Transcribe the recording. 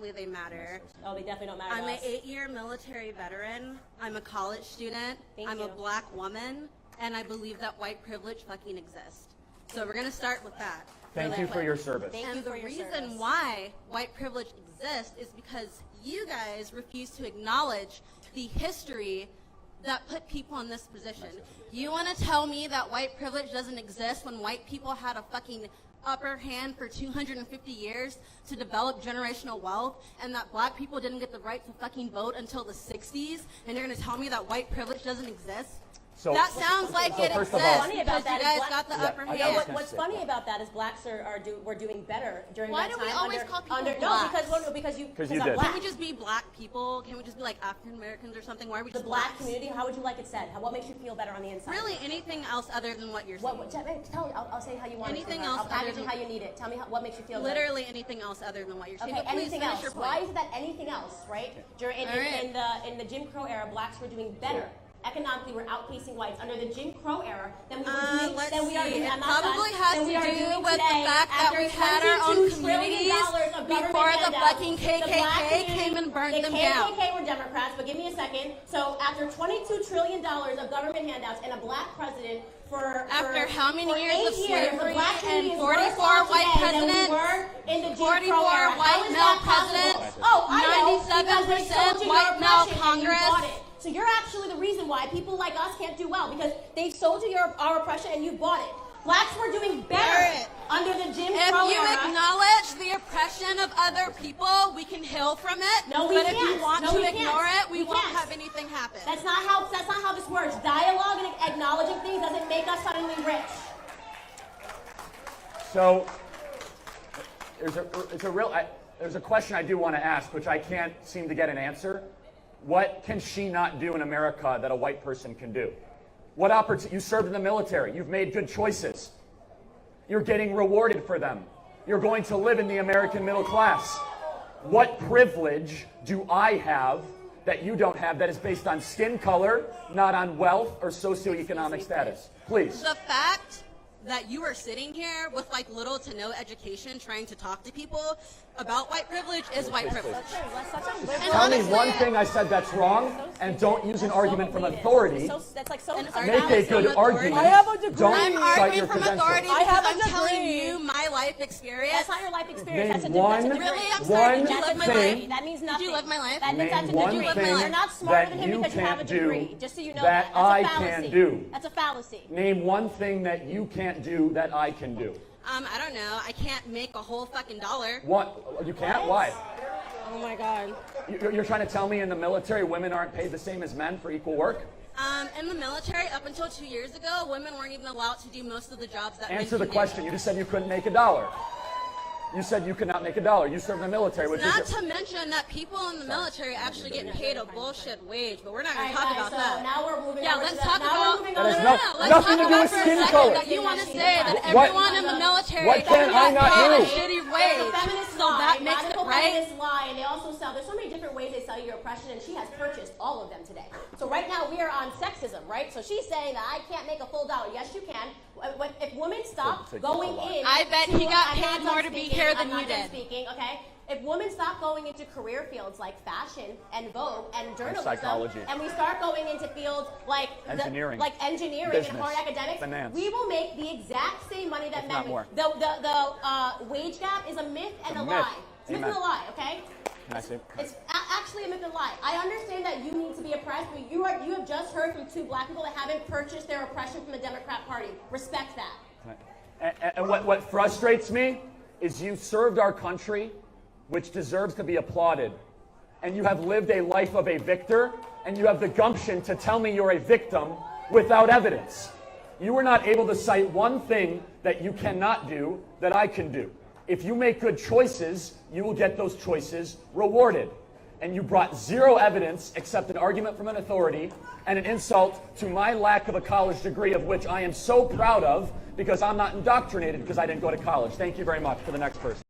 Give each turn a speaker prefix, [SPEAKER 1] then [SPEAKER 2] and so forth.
[SPEAKER 1] absolutely they matter.
[SPEAKER 2] Oh, they definitely don't matter.
[SPEAKER 1] I'm an 8-year military veteran. I'm a college student. I'm a black woman, and I believe that white privilege fucking exists. So we're gonna start with that.
[SPEAKER 3] Thank you for your service.
[SPEAKER 1] And the reason why white privilege exists is because you guys refuse to acknowledge the history that put people in this position. You want to tell me that white privilege doesn't exist when white people had a fucking upper hand for 250 years to develop generational wealth, and that black people didn't get the right to fucking vote until the 60s, and you're going to tell me that white privilege doesn't exist?
[SPEAKER 3] So,
[SPEAKER 1] that sounds like it exists
[SPEAKER 2] funny about
[SPEAKER 1] because
[SPEAKER 2] that
[SPEAKER 1] you guys
[SPEAKER 2] is
[SPEAKER 1] got the upper hand.
[SPEAKER 2] No, what's funny about that is blacks we're doing better during
[SPEAKER 1] Why
[SPEAKER 2] that
[SPEAKER 1] do
[SPEAKER 2] time.
[SPEAKER 1] we always call people
[SPEAKER 2] No,
[SPEAKER 1] blacks?
[SPEAKER 2] because you
[SPEAKER 3] did.
[SPEAKER 2] black.
[SPEAKER 1] Can we just be black people? Can we just be like African Americans or something? Why are we
[SPEAKER 2] The
[SPEAKER 1] just
[SPEAKER 2] black
[SPEAKER 1] blacks?
[SPEAKER 2] community? How would you like it said? What makes you feel better on the inside?
[SPEAKER 1] Really, anything else other than what you're saying?
[SPEAKER 2] I'll say how you want
[SPEAKER 1] Anything
[SPEAKER 2] it.
[SPEAKER 1] else
[SPEAKER 2] I'll package
[SPEAKER 1] other
[SPEAKER 2] it how you need it. Tell me what makes you feel
[SPEAKER 1] Literally anything else other than what you're saying.
[SPEAKER 2] Okay,
[SPEAKER 1] But please
[SPEAKER 2] anything
[SPEAKER 1] finish
[SPEAKER 2] else.
[SPEAKER 1] your point.
[SPEAKER 2] Why is that anything else, right? In the Jim Crow era, blacks were doing better. Economically, we're outpacing whites under the Jim Crow era than we were doing.
[SPEAKER 1] It probably has to do with the fact that we had our own communities before the fucking KKK came and burned them down.
[SPEAKER 2] The KKK were Democrats, but give me a second. So after $22 trillion of government handouts and a black president
[SPEAKER 1] after how many
[SPEAKER 2] for
[SPEAKER 1] years of
[SPEAKER 2] 8 years,
[SPEAKER 1] slavery
[SPEAKER 2] the black community
[SPEAKER 1] and
[SPEAKER 2] is worse
[SPEAKER 1] 44
[SPEAKER 2] off
[SPEAKER 1] white
[SPEAKER 2] today than we
[SPEAKER 1] presidents,
[SPEAKER 2] were in the Jim
[SPEAKER 1] 44
[SPEAKER 2] Crow era. How
[SPEAKER 1] white
[SPEAKER 2] is
[SPEAKER 1] male
[SPEAKER 2] that possible?
[SPEAKER 1] presidents,
[SPEAKER 2] Oh, I know, because they
[SPEAKER 1] 97%
[SPEAKER 2] sold you
[SPEAKER 1] white
[SPEAKER 2] your
[SPEAKER 1] male
[SPEAKER 2] oppression and you
[SPEAKER 1] Congress.
[SPEAKER 2] bought it. So you're actually the reason why people like us can't do well, because they sold you our oppression and you bought it. Blacks were doing better under the Jim Crow era.
[SPEAKER 1] If you acknowledge the oppression of other people, we can heal from it.
[SPEAKER 2] No, we
[SPEAKER 1] but
[SPEAKER 2] can't.
[SPEAKER 1] if you want
[SPEAKER 2] No,
[SPEAKER 1] to
[SPEAKER 2] we
[SPEAKER 1] ignore
[SPEAKER 2] can't.
[SPEAKER 1] it, we
[SPEAKER 2] We
[SPEAKER 1] won't
[SPEAKER 2] can't.
[SPEAKER 1] have anything happen.
[SPEAKER 2] That's not how this works. Dialogue and acknowledging things doesn't make us suddenly rich.
[SPEAKER 3] So there's a question I do want to ask, which I can't seem to get an answer. What can she not do in America that a white person can do? What opportunity? You served in the military. You've made good choices. You're getting rewarded for them. You're going to live in the American middle class. What privilege do I have that you don't have that is based on skin color, not on wealth or socioeconomic status? Please.
[SPEAKER 1] The fact that you are sitting here with like little to no education trying to talk to people about white privilege is white privilege.
[SPEAKER 3] Tell me one thing I said that's wrong, and don't use an argument from authority. Make a good argument.
[SPEAKER 4] I have a degree.
[SPEAKER 1] I'm arguing from authority
[SPEAKER 4] I have
[SPEAKER 1] because
[SPEAKER 4] a
[SPEAKER 1] I'm telling
[SPEAKER 4] degree.
[SPEAKER 1] you my life experience.
[SPEAKER 2] That's not your life experience.
[SPEAKER 3] Name
[SPEAKER 2] That's a
[SPEAKER 3] one-
[SPEAKER 1] Really? I'm sorry. Did you
[SPEAKER 3] one
[SPEAKER 1] live my
[SPEAKER 3] thing-
[SPEAKER 1] life?
[SPEAKER 2] That means nothing.
[SPEAKER 1] Did you live my life?
[SPEAKER 2] That means that's a
[SPEAKER 3] Name one
[SPEAKER 2] degree.
[SPEAKER 3] thing
[SPEAKER 2] You're not smarter than
[SPEAKER 3] that
[SPEAKER 2] him
[SPEAKER 3] you
[SPEAKER 2] because you have a
[SPEAKER 3] can't do
[SPEAKER 2] degree. Just so you know
[SPEAKER 3] that
[SPEAKER 2] That's
[SPEAKER 3] I
[SPEAKER 2] a fallacy.
[SPEAKER 3] can do.
[SPEAKER 2] That's a fallacy.
[SPEAKER 3] Name one thing that you can't do that I can do.
[SPEAKER 1] I don't know. I can't make a whole fucking dollar.
[SPEAKER 3] What? You can't? Why?
[SPEAKER 1] Oh my god.
[SPEAKER 3] You're trying to tell me in the military women aren't paid the same as men for equal work?
[SPEAKER 1] In the military, up until 2 years ago, women weren't even allowed to do most of the jobs that men
[SPEAKER 3] Answer the
[SPEAKER 1] can
[SPEAKER 3] question.
[SPEAKER 1] do.
[SPEAKER 3] You just said you couldn't make a dollar. You said you could not make a dollar. You served in the military, which
[SPEAKER 1] Not
[SPEAKER 3] is
[SPEAKER 1] to mention that people in the military actually get paid a bullshit wage, but we're not going to talk about
[SPEAKER 2] so
[SPEAKER 1] that.
[SPEAKER 2] now we're moving
[SPEAKER 1] Yeah,
[SPEAKER 2] over
[SPEAKER 1] let's
[SPEAKER 2] to
[SPEAKER 1] talk
[SPEAKER 2] now
[SPEAKER 1] about.
[SPEAKER 2] we're moving
[SPEAKER 3] That
[SPEAKER 2] on
[SPEAKER 3] has
[SPEAKER 2] to
[SPEAKER 3] no-
[SPEAKER 1] Let's
[SPEAKER 3] nothing
[SPEAKER 1] talk
[SPEAKER 3] to do
[SPEAKER 1] about
[SPEAKER 3] with
[SPEAKER 1] for a
[SPEAKER 3] skin
[SPEAKER 1] second
[SPEAKER 3] color.
[SPEAKER 1] that you want to say that
[SPEAKER 3] What-
[SPEAKER 1] everyone in the military
[SPEAKER 3] what can I not
[SPEAKER 1] paid a
[SPEAKER 3] do?
[SPEAKER 1] shitty
[SPEAKER 2] There's a
[SPEAKER 1] wage,
[SPEAKER 2] feminist
[SPEAKER 1] so
[SPEAKER 2] lie,
[SPEAKER 1] that makes it
[SPEAKER 2] radical
[SPEAKER 1] right.
[SPEAKER 2] feminist lie, and they also sell. There's so many different ways they sell you your oppression, and she has purchased all of them today. So right now we are on sexism, right? So she's saying that I can't make a full dollar. Yes, you can. If women stop going in,
[SPEAKER 1] I bet he got paid more to be here than
[SPEAKER 2] I'm
[SPEAKER 1] you
[SPEAKER 2] not done
[SPEAKER 1] did.
[SPEAKER 2] speaking, okay? If women stop going into career fields like fashion and Vogue and journalism,
[SPEAKER 3] psychology.
[SPEAKER 2] and we start going into fields like
[SPEAKER 3] Engineering.
[SPEAKER 2] engineering
[SPEAKER 3] Business.
[SPEAKER 2] and hard academics,
[SPEAKER 3] Finance.
[SPEAKER 2] we will make the exact same money that
[SPEAKER 3] If
[SPEAKER 2] men
[SPEAKER 3] not more.
[SPEAKER 2] make. The wage gap is a myth and a
[SPEAKER 3] myth.
[SPEAKER 2] lie. It's a myth
[SPEAKER 3] Amen.
[SPEAKER 2] and a lie, okay?
[SPEAKER 3] Can I say?
[SPEAKER 2] It's actually a myth and a lie. I understand that you need to be oppressed, but you have just heard from two black people that haven't purchased their oppression from the Democrat Party. Respect that.
[SPEAKER 3] And what frustrates me is you served our country, which deserves to be applauded, and you have lived a life of a victor, and you have the gumption to tell me you're a victim without evidence. You were not able to cite one thing that you cannot do that I can do. If you make good choices, you will get those choices rewarded. And you brought zero evidence except an argument from an authority and an insult to my lack of a college degree, of which I am so proud of because I'm not indoctrinated because I didn't go to college. Thank you very much. For the next person.